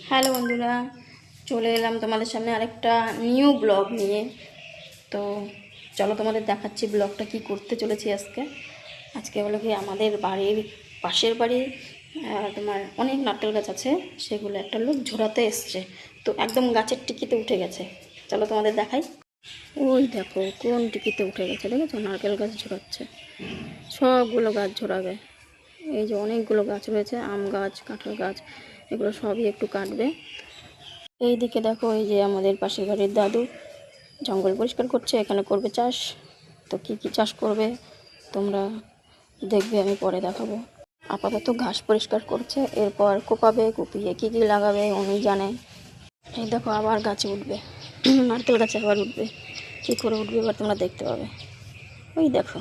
Hello বন্ধুরা, চলে এলাম তোমাদের সামনে আরেকটা নিউ ব্লগ নিয়ে। তো চলো তোমাদের দেখাচ্ছি ব্লগটা কি করতে চলেছি আজকে। আজকে হলো কি আমাদের বাড়ির পাশের বাড়ি তোমার অনেক নারকেল গাছ আছে, সেগুলো একটা লোক ঝোড়াতে এসছে। তো একদম গাছের টিকিতে উঠে গেছে। চলো তোমাদের দেখাই। ওই দেখো কোন টিকিতে উঠে গেছে, দেখেছো? নারকেল গাছ ঝোড়াচ্ছে, সবগুলো গাছ ঝোড়াবে। এই যে অনেকগুলো গাছ রয়েছে, আম গাছ, কাঁঠাল গাছ, এগুলো সবই একটু কাটবে। এই দিকে দেখো, এই যে আমাদের পাশের বাড়ির দাদু জঙ্গল পরিষ্কার করছে, এখানে করবে চাষ। তো কি কি চাষ করবে তোমরা দেখবে, আমি পরে দেখাবো। আপাতত ঘাস পরিষ্কার করছে, এরপর কোপাবে, কুপিয়ে কি কি লাগাবে উনি জানে। এই দেখো আবার গাছে উঠবে, নারকেল গাছে আবার উঠবে। কী করে উঠবে এবার তোমরা দেখতে পাবে। ওই দেখো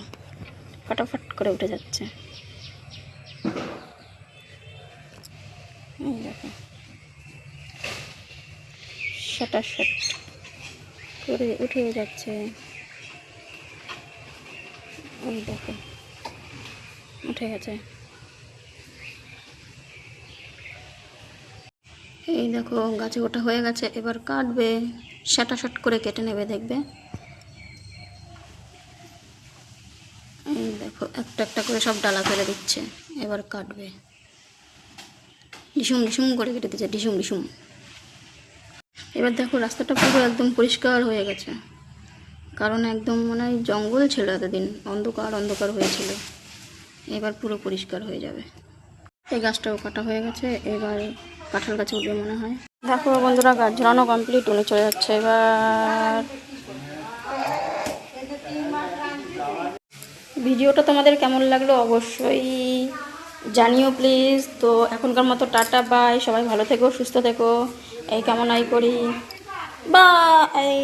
ফটাফট করে উঠে যাচ্ছে। এই দেখো শটাশট করে উঠে যাচ্ছে। ওই দেখো উঠে গেছে। এই দেখো গাছে ওঠা হয়ে গেছে, এবার কাটবে, শটাশট করে কেটে নেবে, দেখবে। এই দেখো একটা একটা করে সব ডালা ফেলে দিচ্ছে, এবার কাটবে। ডিসুম ডিসুম করে কেটে দিচ্ছে, ডিসুম ডিসুম। এবার দেখো রাস্তাটা পুরো একদম পরিষ্কার হয়ে গেছে, কারণ একদম মনে হয় জঙ্গল ছিল এতদিন, অন্ধকার অন্ধকার হয়েছিল। এবার পুরো পরিষ্কার হয়ে যাবে। এই গাছটাও কাটা হয়ে গেছে, এবার কাঁঠাল গাছে উঠবে মনে হয়। দেখো বন্ধুরা, গাছ ঝোলানো কমপ্লিট, উনি চলে যাচ্ছে এবার। ভিডিওটা তোমাদের কেমন লাগলো অবশ্যই জানিও প্লিজ। তো এখনকার মতো টাটা বাই, সবাই ভালো থেকো, সুস্থ থেকো, এই কামনাই করি। বাই।